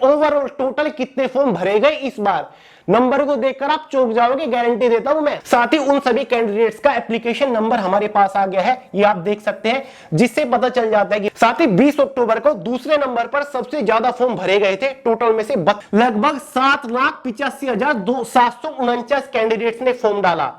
Overall total कितने form भरे गए इस बार, नंबर को देखकर आप चौंक जाओगे, गारंटी देता हूं मैं। साथ ही उन सभी कैंडिडेट्स का एप्लीकेशन नंबर हमारे पास आ गया है, ये आप देख सकते हैं, जिससे पता चल जाता है कि साथ ही 20 अक्टूबर को दूसरे नंबर पर सबसे ज्यादा फॉर्म भरे गए थे। टोटल में से लगभग 7,85,749 कैंडिडेट्स ने फॉर्म डाला।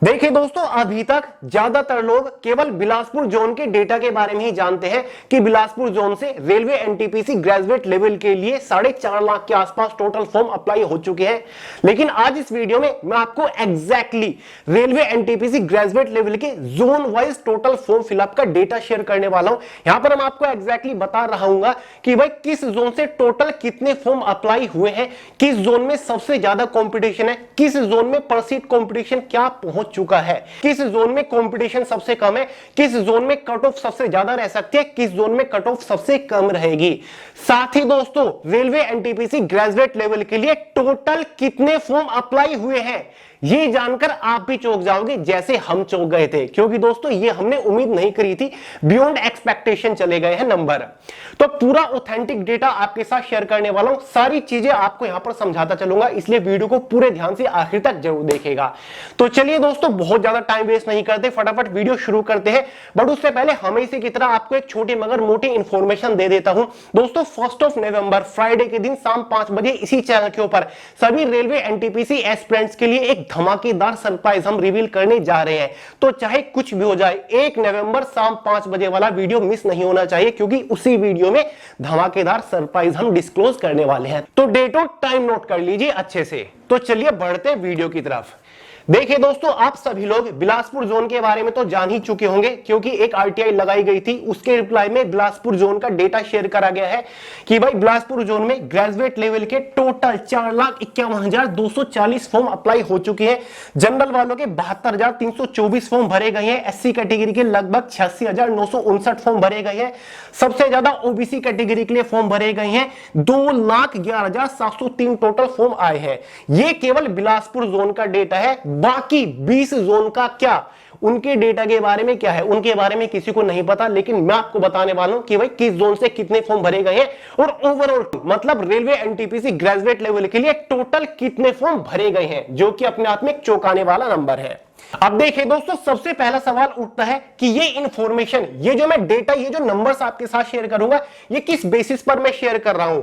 देखिए दोस्तों, अभी तक ज्यादातर लोग केवल बिलासपुर जोन के डेटा के बारे में ही जानते हैं कि बिलासपुर जोन से रेलवे एनटीपीसी ग्रेजुएट लेवल के लिए 4.5 लाख के आसपास टोटल फॉर्म अप्लाई हो चुके हैं। लेकिन आज इस वीडियो में मैं आपको exactly railway NTPC graduate level के zone wise total form fill up का डेटा शेयर करने वाला हूं। यहां पर मैं आपको एग्जैक्टली बता रहा हूं कि भाई किस जोन से टोटल कितने फॉर्म अप्लाई हुए हैं, किस जोन में सबसे ज्यादा कॉम्पिटिशन है, किस जोन में पर सीट कॉम्पिटिशन क्या पहुंच चुका है, किस जोन में कंपटीशन सबसे कम है, किस जोन में कट ऑफ सबसे ज्यादा रह सकती है, किस जोन में कट ऑफ सबसे कम रहेगी। साथ ही दोस्तों, रेलवे एनटीपीसी ग्रेजुएट लेवल के लिए टोटल कितने फॉर्म अप्लाई हुए हैं, ये जानकर आप भी चौंक जाओगे जैसे हम चौंक गए थे, क्योंकि दोस्तों ये हमने उम्मीद नहीं करी थी, बियॉन्ड एक्सपेक्टेशन चले गए हैं नंबर। तो पूरा ऑथेंटिक डेटा आपके साथ शेयर करने वाला हूं, सारी चीजें आपको यहां पर समझाता चलूंगा, इसलिए वीडियो को पूरे ध्यान से आखिर तक जरूर देखेगा। तो चलिए दोस्तों, बहुत ज्यादा टाइम वेस्ट नहीं करते, फटाफट वीडियो शुरू करते हैं। बट उससे पहले हमेशा की तरह आपको एक छोटी मगर मोटी इंफॉर्मेशन दे देता हूं। दोस्तों 1 नवंबर फ्राइडे के दिन शाम 5 बजे इसी चैनल के ऊपर सभी रेलवे एनटीपीसी एस्पिरेंट्स के लिए एक धमाकेदार सरप्राइज हम रिवील करने जा रहे हैं। तो चाहे कुछ भी हो जाए, 1 नवंबर शाम 5 बजे वाला वीडियो मिस नहीं होना चाहिए, क्योंकि उसी वीडियो में धमाकेदार सरप्राइज हम डिस्क्लोज करने वाले हैं। तो डेट और टाइम नोट कर लीजिए अच्छे से। तो चलिए बढ़ते वीडियो की तरफ। देखिए दोस्तों, आप सभी लोग बिलासपुर जोन के बारे में तो जान ही चुके होंगे, क्योंकि एक आरटीआई लगाई गई थी, उसके रिप्लाई में बिलासपुर जोन का डेटा शेयर करा गया है कि भाई बिलासपुर जोन में ग्रेजुएट लेवल के टोटल 4,51,240 फॉर्म अप्लाई हो चुके हैं। जनरल वालों के 72,324 फॉर्म भरे गए हैं। एससी कैटेगरी के लगभग 86,959 फॉर्म भरे गए हैं। सबसे ज्यादा ओबीसी कैटेगरी के लिए फॉर्म भरे गए हैं, 2,11,703 टोटल फॉर्म आए हैं। यह केवल बिलासपुर जोन का डेटा है। बाकी 20 जोन का क्या, उनके डेटा के बारे में क्या है, उनके बारे में किसी को नहीं पता, लेकिन मैं आपको बताने वाला हूं कि भाई किस जोन से कितने फॉर्म भरे गए हैं और ओवरऑल मतलब रेलवे एनटीपीसी ग्रेजुएट लेवल के लिए टोटल कितने फॉर्म भरे गए हैं, जो कि अपने आप में एक चौंकाने वाला नंबर है। अब देखिए दोस्तों, सबसे पहला सवाल उठता है कि ये इंफॉर्मेशन, ये जो मैं डेटा, ये जो नंबर्स आपके साथ शेयर करूंगा, ये किस बेसिस पर मैं शेयर कर रहा हूं,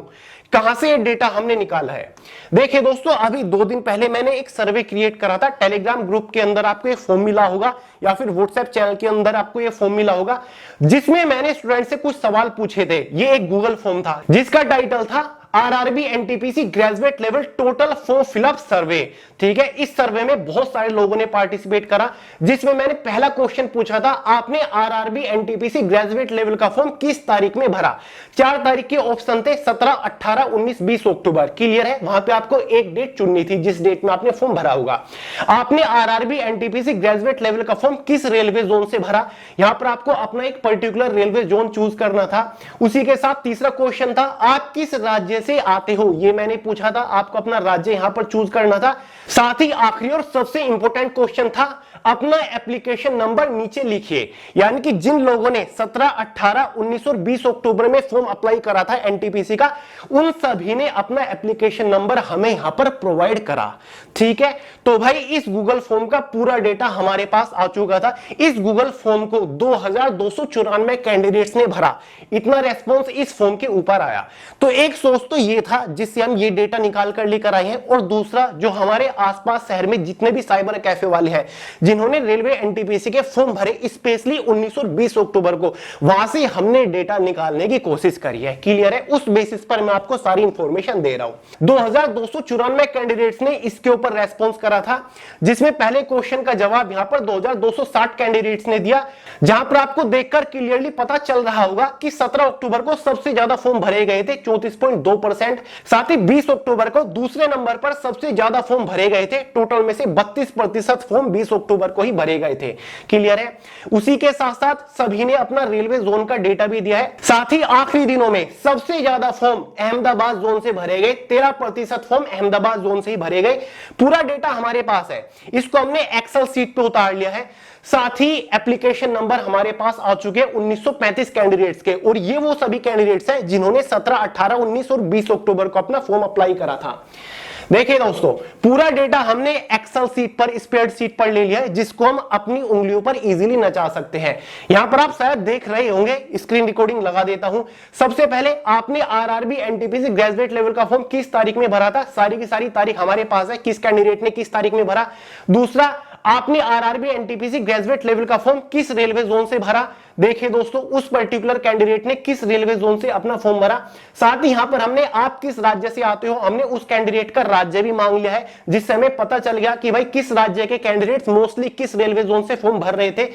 कहां से ये डेटा हमने निकाला है। देखिए दोस्तों, अभी 2 दिन पहले मैंने एक सर्वे क्रिएट करा था। टेलीग्राम ग्रुप के अंदर आपको ये फॉर्म मिला होगा, या फिर व्हाट्सएप चैनल के अंदर आपको ये फॉर्म मिला होगा, जिसमें मैंने स्टूडेंट से कुछ सवाल पूछे थे। ये एक गूगल फॉर्म था, जिसका टाइटल था RRB NTPC graduate level total form fill up survey. ठीक है, इस सर्वे में बहुत सारे लोगों ने पार्टिसिपेट करा, जिसमें मैंने पहला क्वेश्चन पूछा था, आपने आरआरबी एनटीपीसी ग्रेजुएट लेवल का फॉर्म किस तारीख में भरा। 4 तारीख के ऑप्शन थे, 17, 18, 19, 20 अक्टूबर। क्लियर है, वहां पे आपको एक डेट चुननी थी जिस डेट में आपने फॉर्म भरा होगा। आपने आरआरबी एनटीपीसी ग्रेजुएट लेवल का फॉर्म किस रेलवे जोन से भरा, यहां पर आपको अपना एक पर्टिकुलर रेलवे जोन चूज करना था। उसी के साथ तीसरा क्वेश्चन था, आप किस राज्य से आते हो, ये मैंने पूछा था, आपको अपना राज्य यहां पर चूज करना था। साथ ही आखिरी और सबसे इंपॉर्टेंट क्वेश्चन था, अपना एप्लीकेशन नंबर नीचे लिखिए। यानी कि जिन लोगों ने 17, 18, 19 और 20 अक्टूबर में फॉर्म अप्लाई करा था एनटीपीसी का, उन सभी ने अपना एप्लीकेशन नंबर हमें यहां पर प्रोवाइड करा। ठीक है, तो भाई इस गूगल फॉर्म का पूरा डेटा हमारे पास आ चुका था। इस गूगल फॉर्म को 2,294 कैंडिडेट्स ने भरा, इतना रेस्पॉन्स इस फॉर्म के ऊपर आया। तो एक सोच तो ये था जिससे हम ये डेटा निकाल कर लेकर आए हैं, और दूसरा जो हमारे आसपास शहर में जितने भी साइबर कैफे वाले हैं जिन्होंने रेलवे एनटीपीसी के फॉर्म भरे स्पेशली 19 और 20 अक्टूबर को, वहां से हमने डेटा निकालने की कोशिश करी है। क्लियर है, उस बेसिस पर मैं आपको सारी इंफॉर्मेशन दे रहा हूं। 2,294 कैंडिडेट्स ने इसके ऊपर रेस्पॉन्स करा था, जिसमें पहले क्वेश्चन का जवाब यहां पर 2,260 कैंडिडेट्स ने दिया, जहां पर आपको देखकर क्लियरली पता चल रहा होगा कि 17 अक्टूबर को सबसे ज्यादा फॉर्म भरे गए थे 34.2%। साथ ही 20 अक्टूबर को दूसरे नंबर पर सबसे ज्यादा फॉर्म भरे गए थे, टोटल में से 32% फॉर्म 20 अक्टूबर अक्टूबर को ही भरे गए थे। क्लियर है। उसी के साथ साथ सभी ने अपना रेलवे जोन का डेटा भी दिया है। साथ ही आखिरी दिनों में सबसे ज्यादा फॉर्म अहमदाबाद जोन से भरे गए, 13% फॉर्म अहमदाबाद जोन से ही भरे गए। पूरा डेटा हमारे पास है, इसको हमने एक्सेल सीट पे उतार लिया है। साथ ही एप्लीकेशन नंबर हमारे पास आ चुके हैं 1935 कैंडिडेट्स के, और ये वो सभी कैंडिडेट्स हैं जिन्होंने 17, 18, 19 और 20 अक्टूबर को अपना फॉर्म अप्लाई करा था। देखिए दोस्तों, पूरा डेटा हमने एक्सेल सीट पर, स्प्रेडशीट पर ले लिया है, जिसको हम अपनी उंगलियों पर इजीली नचा सकते हैं। यहां पर आप शायद देख रहे होंगे, स्क्रीन रिकॉर्डिंग लगा देता हूं। सबसे पहले आपने आरआरबी एनटीपीसी ग्रेजुएट लेवल का फॉर्म किस तारीख में भरा था, सारी की सारी तारीख हमारे पास है, किस कैंडिडेट ने किस तारीख में भरा। दूसरा, आपने आरआरबी एनटीपीसी ग्रेजुएट लेवल का फॉर्म किस रेलवे जोन से भरा। देखिए दोस्तों, उस पर्टिकुलर कैंडिडेट ने किस रेलवे जोन से अपना फॉर्म भरा। साथ ही यहां पर हमने आप किस राज्य से आते हो, हमने उस कैंडिडेट का राज्य भी मांग लिया है, जिससे हमें पता चल गया कि भाई किस राज्य के कैंडिडेट्स मोस्टली किस रेलवे जोन से फॉर्म भर रहे थे।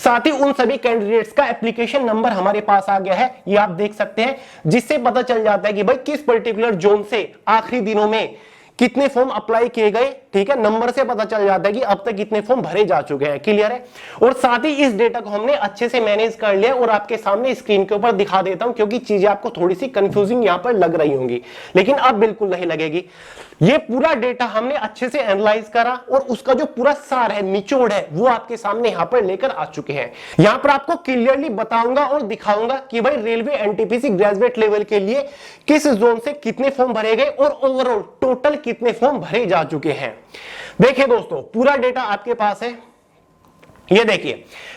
साथ ही उन सभी कैंडिडेट्स का एप्लीकेशन नंबर हमारे पास आ गया है, ये आप देख सकते हैं, जिससे पता चल जाता है कि भाई किस पर्टिकुलर जोन से आखिरी दिनों में कितने फॉर्म अप्लाई किए गए। ठीक है, नंबर से पता चल जाता है कि अब तक कितने फॉर्म भरे जा चुके हैं। क्लियर है। और साथ ही इस डेटा को हमने अच्छे से मैनेज कर लिया और आपके सामने स्क्रीन के ऊपर दिखा देता हूं, क्योंकि चीजें आपको थोड़ी सी कंफ्यूजिंग यहां पर लग रही होंगी, लेकिन अब बिल्कुल नहीं लगेगी। ये पूरा डेटा हमने अच्छे से एनालाइज करा और उसका जो पूरा सार है, निचोड़ है, वो आपके सामने यहां पर लेकर आ चुके हैं। यहां पर आपको क्लियरली बताऊंगा और दिखाऊंगा कि भाई रेलवे एनटीपीसी ग्रेजुएट लेवल के लिए किस जोन से कितने फॉर्म भरे गए और ओवरऑल टोटल कितने फॉर्म भरे जा चुके हैं। देखिए दोस्तों, पूरा डेटा आपके पास है। ये देखिए,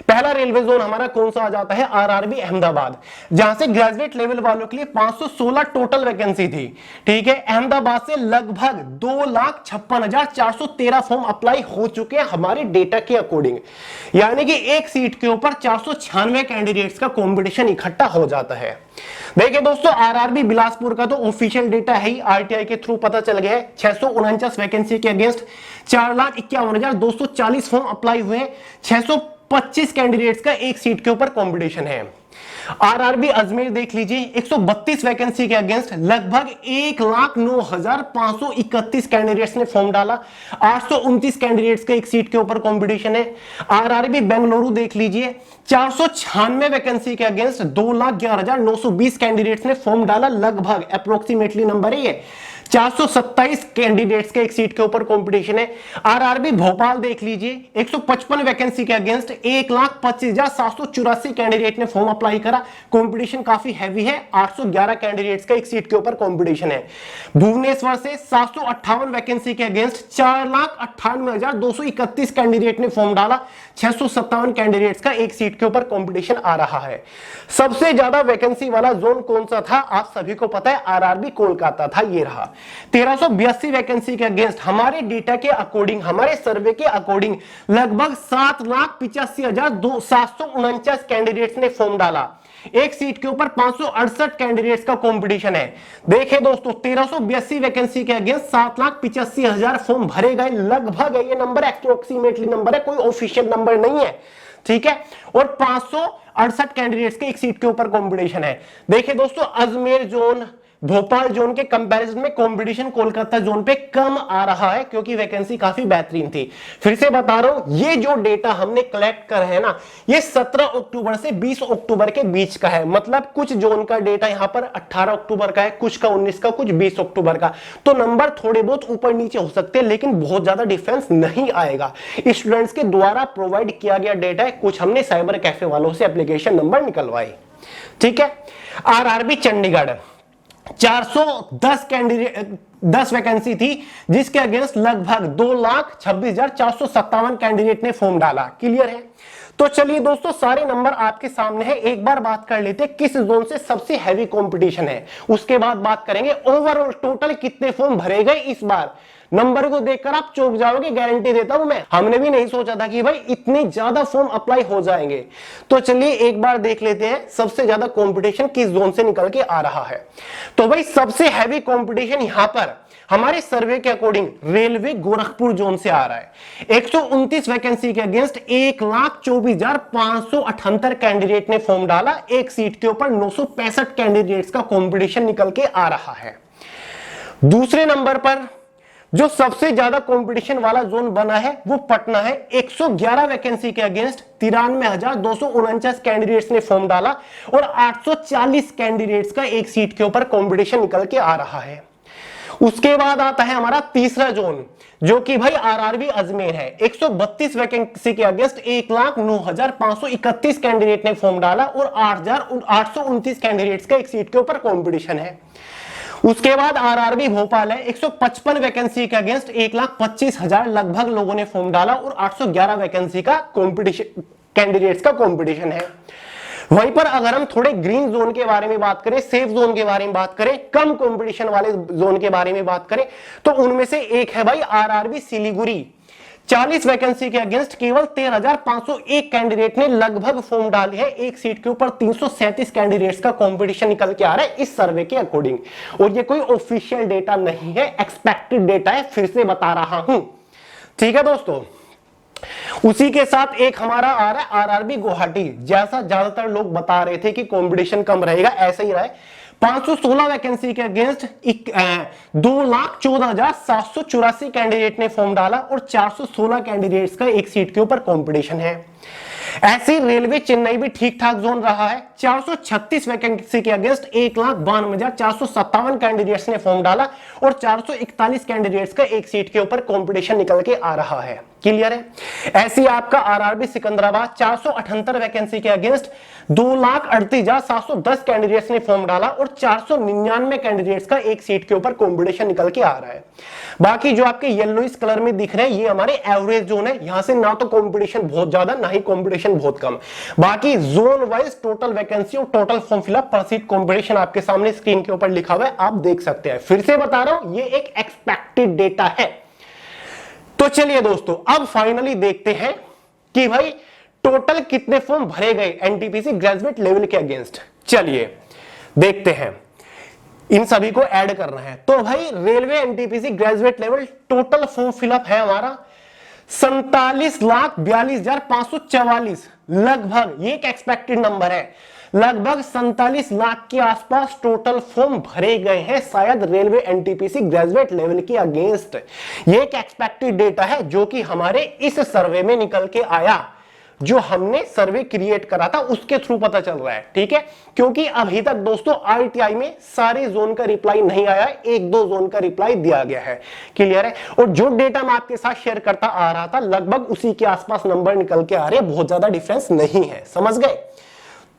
पहला रेलवे जोन हमारा कौन सा आ जाता है, आरआरबी अहमदाबाद, जहां से ग्रेजुएट लेवल वालों के लिए 516 टोटल वैकेंसी थी। ठीक है, अहमदाबाद से लगभग 2,56,413 फॉर्म अप्लाई हो चुके हैं हमारे डेटा के अकॉर्डिंग, यानी कि एक सीट के ऊपर 496 कैंडिडेट्स का कंपटीशन इकट्ठा हो जाता है। देखिए दोस्तों, आरआरबी बिलासपुर का तो ऑफिशियल डेटा है ही, आरटीआई के थ्रू पता चल गया है। 649 वैकेंसी के अगेंस्ट 4,51,240 फॉर्म अप्लाई हुए हैं। 625 कैंडिडेट्स का एक सीट के ऊपर कंपटीशन है। आरआरबी अजमेर देख लीजिए, 132 वैकेंसी के अगेंस्ट लगभग 1,09,531 कैंडिडेट्स ने फॉर्म डाला। 829 कैंडिडेट्स के एक सीट के ऊपर कंपटीशन है। आरआरबी बेंगलुरु देख लीजिए, 496 वैकेंसी के अगेंस्ट 2,11,920 कैंडिडेट्स ने फॉर्म डाला। लगभग अप्रोक्सीमेटली नंबर है ये, 427 कैंडिडेट्स के एक सीट के ऊपर कंपटीशन है। आरआरबी भोपाल देख लीजिए, 155 वैकेंसी के अगेंस्ट 1,25,784 कैंडिडेट ने फॉर्म अप्लाई करा। कंपटीशन काफी हैवी है, 811 कैंडिडेट्स का एक सीट के ऊपर कंपटीशन है। भुवनेश्वर से 758 वैकेंसी के अगेंस्ट 4,98,231 कैंडिडेट ने फॉर्म डाला। 657 कैंडिडेट्स का एक सीट के ऊपर कंपटीशन आ रहा है। सबसे ज्यादा वैकेंसी वाला जोन कौन सा था, आप सभी को पता है, आरआरबी कोलकाता था। ये रहा 1382 वैकेंसी के अगेंस्ट हमारे डेटा के अकॉर्डिंग, हमारे सर्वे के अकॉर्डिंग लगभग 7,85,749 कैंडिडेट्स ने फॉर्म डाला। एक सीट के ऊपर 568 कैंडिडेट्स का कंपटीशन है। देखिए दोस्तों, 1382 वैकेंसी के अगेंस्ट 7,85,000 फॉर्म भरे गए। लगभग ये नंबर एप्रोक्सीमेटली नंबर है, कोई ऑफिशियल नंबर नहीं है। ठीक है, और 568 कैंडिडेट्स के एक सीट के ऊपर कंपटीशन है। देखिए दोस्तों, अजमेर जोन, भोपाल जोन के कंपैरिजन में कंपटीशन कोलकाता जोन पे कम आ रहा है, क्योंकि वैकेंसी काफी बेहतरीन थी। फिर से बता रहा हूं, ये जो डेटा हमने कलेक्ट कर है ना, ये 17 अक्टूबर से 20 अक्टूबर के बीच का है। मतलब कुछ जोन का डेटा यहां पर 18 अक्टूबर का है, कुछ का 19 का, कुछ 20 अक्टूबर का। तो नंबर थोड़े बहुत ऊपर नीचे हो सकते हैं, लेकिन बहुत ज्यादा डिफरेंस नहीं आएगा। स्टूडेंट्स के द्वारा प्रोवाइड किया गया डेटा है, कुछ हमने साइबर कैफे वालों से एप्लीकेशन नंबर निकलवाए। ठीक है, आरआरबी चंडीगढ़ 410 कैंडिडेट 10 वैकेंसी थी, जिसके अगेंस्ट लगभग 2,26,457 कैंडिडेट ने फॉर्म डाला। क्लियर है। तो चलिए दोस्तों, सारे नंबर आपके सामने है। एक बार बात कर लेते हैं किस जोन से सबसे हैवी कंपटीशन है, उसके बाद बात करेंगे ओवरऑल टोटल कितने फॉर्म भरे गए इस बार। नंबर को देखकर आप चौंक जाओगे, गारंटी देता हूं मैं। हमने भी नहीं सोचा था कि भाई इतने ज्यादा फॉर्म अप्लाई हो जाएंगे। तो चलिए एक बार देख लेते हैं सबसे ज्यादा कंपटीशन किस जोन से निकल के आ रहा है। तो भाई सबसे हैवी कंपटीशन यहां पर हमारे सर्वे के अकॉर्डिंग रेलवे गोरखपुर जोन से आ रहा है। 129 वैकेंसी के अगेंस्ट 1,24,578 कैंडिडेट ने फॉर्म डाला। एक सीट के ऊपर 965 कैंडिडेट्स का कंपटीशन निकल के आ रहा है। दूसरे नंबर पर जो सबसे ज्यादा कंपटीशन वाला जोन बना है वो पटना है। 111 वैकेंसी के अगेंस्ट 93,249 कैंडिडेट्स ने फॉर्म डाला और 840 कैंडिडेट्स का एक सीट के ऊपर कंपटीशन निकल के आ रहा है। उसके बाद आता है हमारा तीसरा जोन, जो कि भाई आरआरबी अजमेर है। 132 वैकेंसी के अगेंस्ट 1,09,531 कैंडिडेट ने फॉर्म डाला और 8,829 कैंडिडेट्स का एक सीट के ऊपर कंपटीशन है। उसके बाद आरआरबी भोपाल है। 155 वैकेंसी के अगेंस्ट 1,25,000 लगभग लोगों ने फॉर्म डाला और 811 वैकेंसी का कंपटीशन कैंडिडेट्स का कंपटीशन है। वहीं पर अगर हम थोड़े ग्रीन जोन के बारे में बात करें, सेफ जोन के बारे में बात करें, कम कंपटीशन वाले जोन के बारे में बात करें, तो उनमें से एक है भाई आरआरबी सिलीगुड़ी। 40 वैकेंसी के अगेंस्ट केवल 13,501 कैंडिडेट ने लगभग फॉर्म डाले हैं। एक सीट के ऊपर 337 कैंडिडेट्स का कंपटीशन निकल के आ रहा है इस सर्वे के अकॉर्डिंग। और ये कोई ऑफिशियल डेटा नहीं है, एक्सपेक्टेड डेटा है, फिर से बता रहा हूं। ठीक है दोस्तों, उसी के साथ एक हमारा आ रहा है आरआरबी गुवाहाटी। जैसा ज्यादातर लोग बता रहे थे कि कंपटीशन कम रहेगा, ऐसा ही रहा है। 516 वैकेंसी के अगेंस्ट 2,14,784 कैंडिडेट ने फॉर्म डाला और 416 कैंडिडेट्स का एक सीट के ऊपर कंपटीशन है। ऐसे रेलवे चेन्नई भी ठीक ठाक जोन रहा है। 436 वैकेंसी के अगेंस्ट 1,92,457 कैंडिडेट्स ने फॉर्म डाला और 441 कैंडिडेट्स का एक सीट के ऊपर कंपटीशन निकल के आ रहा है। क्लियर है? ऐसी आपका आरआरबी सिकंदराबाद 478 वैकेंसी के अगेंस्ट 2,38,710 कैंडिडेट्स ने फॉर्म डाला और 499 कैंडिडेट्स का एक सीट के ऊपर कंपटीशन निकल के आ रहा है। बाकी जो आपके येलोइश कलर में दिख रहे हैं ये हमारे एवरेज जोन है। यहां से ना तो कंपटीशन बहुत ज्यादा ना ही कंपटीशन बहुत कम। बाकी जोन वाइज टोटल वैकेंसी और टोटल फॉर्म फिलअप पर सीट कंपटीशन आपके सामने स्क्रीन के ऊपर लिखा हुआ है, आप देख सकते हैं। फिर से बता रहा हूं ये एक एक्सपेक्टेड डेटा है। तो चलिए दोस्तों, अब फाइनली देखते हैं कि भाई टोटल कितने फॉर्म भरे गए एनटीपीसी ग्रेजुएट लेवल के अगेंस्ट। चलिए देखते हैं, इन सभी को ऐड करना है। तो भाई railway NTPC graduate level total form fill up है हमारा 47,42,544 लगभग। ये एक एक्सपेक्टेड नंबर है। लगभग 47 लाख के आसपास टोटल फॉर्म भरे गए हैं शायद रेलवे एनटीपीसी ग्रेजुएट लेवल के अगेंस्ट। ये एक एक्सपेक्टेड डेटा है जो कि हमारे इस सर्वे में निकल के आया, जो हमने सर्वे क्रिएट करा था उसके थ्रू पता चल रहा है। ठीक है, क्योंकि अभी तक दोस्तों आरटीआई में सारे जोन का रिप्लाई नहीं आया, एक दो जोन का रिप्लाई दिया गया है। क्लियर है? और जो डेटा मैं आपके साथ शेयर करता आ रहा था लगभग उसी के आसपास नंबर निकल के आ रहे हैं, बहुत ज्यादा डिफरेंस नहीं है। समझ गए?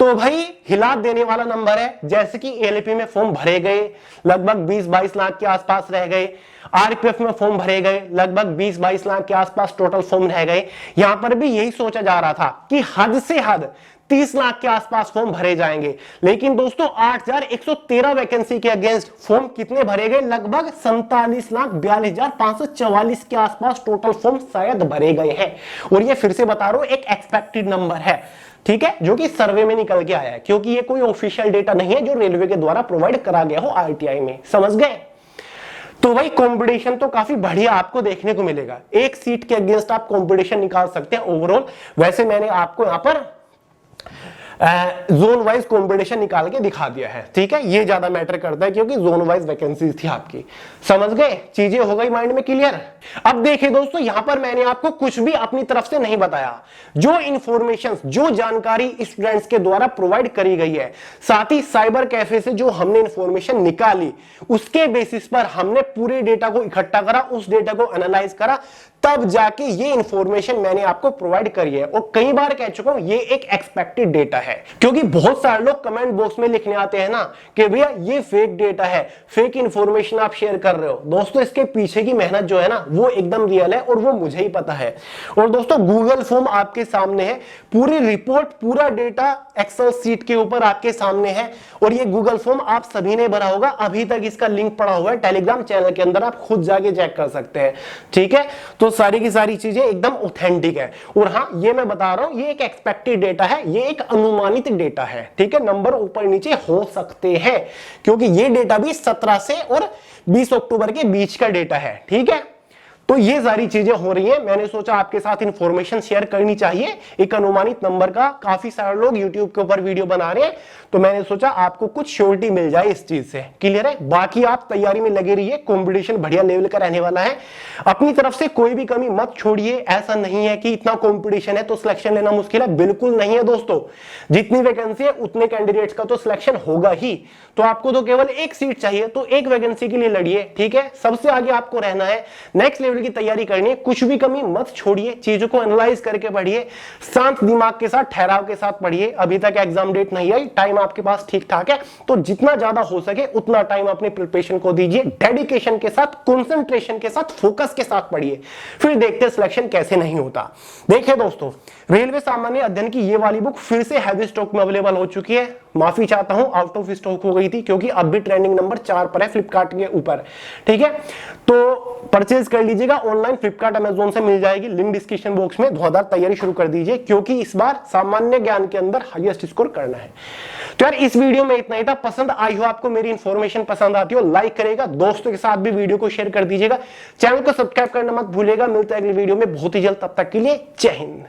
तो भाई हिला देने वाला नंबर है। जैसे कि एलपी में फॉर्म भरे गए लगभग 20-22 लाख के आसपास रह गए, आरपीएफ में फॉर्म भरे गए लगभग 20-22 लाख के आसपास टोटल फॉर्म रह गए। यहां पर भी यही सोचा जा रहा था कि हद से हद 30 लाख के आसपास फॉर्म भरे जाएंगे, लेकिन दोस्तों 8,113 वैकेंसी के अगेंस्ट फॉर्म कितने भरे गए? लगभग 47,42,544 के आसपास टोटल फॉर्म शायद भरे गए हैं। और ये फिर से बता रहा हूं एक एक्सपेक्टेड नंबर है। ठीक है, जो कि सर्वे में निकल के आया है, क्योंकि ये कोई ऑफिशियल डेटा नहीं है जो रेलवे के द्वारा प्रोवाइड करा गया हो आरटीआई में। समझ गए? तो भाई कंपटीशन तो काफी बढ़िया आपको देखने को मिलेगा। एक सीट के अगेंस्ट आप कंपटीशन निकाल सकते हैं ओवरऑल। वैसे मैंने आपको यहां पर जोन वाइज कंपटीशन निकाल के दिखा दिया है। ठीक है, ये ज्यादा मैटर करता है क्योंकि जोन वाइज वैकेंसीज थी आपकी। समझ गए? चीजें हो गई माइंड में क्लियर। अब देखिए दोस्तों, यहां पर मैंने आपको कुछ भी अपनी तरफ से नहीं बताया। जो इंफॉर्मेशन, जो जानकारी स्टूडेंट्स के द्वारा प्रोवाइड करी गई है, साथ ही साइबर कैफे से जो हमने इंफॉर्मेशन निकाली, उसके बेसिस पर हमने पूरे डेटा को इकट्ठा करा, उस डेटा को एनालाइज करा, तब जाके ये इंफॉर्मेशन मैंने आपको प्रोवाइड करी है। और कई बार कह चुका हूं ये एक एक्सपेक्टेड डेटा है, क्योंकि बहुत सारे लोग कमेंट बॉक्स में लिखने आते हैं ना कि भैया ये फेक डेटा है, फेक इंफॉर्मेशन आप शेयर कर रहे हो। दोस्तों इसके पीछे की मेहनत जो है ना वो एकदम रियल है और वो मुझे ही पता है। और दोस्तों गूगल फॉर्म आपके सामने है, पूरी रिपोर्ट, पूरा डेटा एक्सेल सीट के ऊपर आपके सामने है। और ये गूगल फॉर्म आप सभी ने भरा होगा, अभी तक इसका लिंक पड़ा हुआ है टेलीग्राम चैनल के अंदर, आप खुद जाके चेक कर सकते हैं। ठीक है, तो सारी की सारी चीजें एकदम ऑथेंटिक है। और हाँ, ये मैं बता रहा हूं ये एक एक्सपेक्टेड डेटा है, ये एक अनुमानित डेटा है। ठीक है, नंबर ऊपर नीचे हो सकते हैं क्योंकि ये डेटा भी 17 से और 20 अक्टूबर के बीच का डेटा है। ठीक है, तो ये सारी चीजें हो रही हैं, मैंने सोचा आपके साथ इंफॉर्मेशन शेयर करनी चाहिए। एक अनुमानित नंबर का काफी सारे लोग यूट्यूब के ऊपर वीडियो बना रहे हैं, तो मैंने सोचा आपको कुछ श्योरिटी मिल जाए इस चीज से। क्लियर है? बाकी आप तैयारी में लगे रहिए, कंपटीशन बढ़िया लेवल का रहने वाला है। अपनी तरफ से कोई भी कमी मत छोड़िए। ऐसा नहीं है कि इतना कंपटीशन है तो सिलेक्शन लेना मुश्किल है, बिल्कुल नहीं है दोस्तों। जितनी वैकेंसी है उतने कैंडिडेट्स का तो सिलेक्शन होगा ही। तो आपको तो केवल एक सीट चाहिए, तो एक वैकेंसी के लिए लड़िए। ठीक है? सबसे आगे आपको रहना है, नेक्स्ट लेवल की तैयारी करनी है। कुछ भी कमी मत छोड़िए, चीजों को एनालाइज करके पढ़िए, शांत दिमाग के साथ, ठहराव के साथ पढ़िए। अभी तक एग्जाम डेट नहीं आई, टाइम आपके पास ठीक ठाक है, तो जितना ज्यादा हो सके उतना टाइम अपने प्रिपरेशन को दीजिए। डेडिकेशन के साथ, कंसंट्रेशन के साथ, फोकस के साथ पढ़िए, फिर देखते सिलेक्शन कैसे नहीं होता। देखिए दोस्तों, रेलवे सामान्य अध्ययन की ये वाली बुक फिर से हैवी स्टॉक में अवेलेबल हो चुकी है। माफी चाहता हूं, आउट ऑफ स्टॉक हो गई थी, क्योंकि अब भी ट्रेंडिंग नंबर 4 पर है फ्लिपकार्ट के ऊपर। ठीक है? तो परचेज कर लीजिएगा ऑनलाइन, फ्लिपकार्ट अमेजोन से मिल जाएगी, लिंक डिस्क्रिप्शन बॉक्स में। धुआंधार तैयारी शुरू कर दीजिए, क्योंकि इस बार सामान्य ज्ञान के अंदर हाईएस्ट स्कोर करना है। तो यार इस वीडियो में इतना ही था। पसंद आई हो आपको, मेरी इंफॉर्मेशन पसंद आती हो, लाइक करेगा, दोस्तों के साथ भी वीडियो को शेयर कर दीजिएगा, चैनल को सब्सक्राइब करना मत भूलिएगा। मिलते हैं अगली वीडियो में बहुत ही जल्द, तब तक के लिए जय हिंद।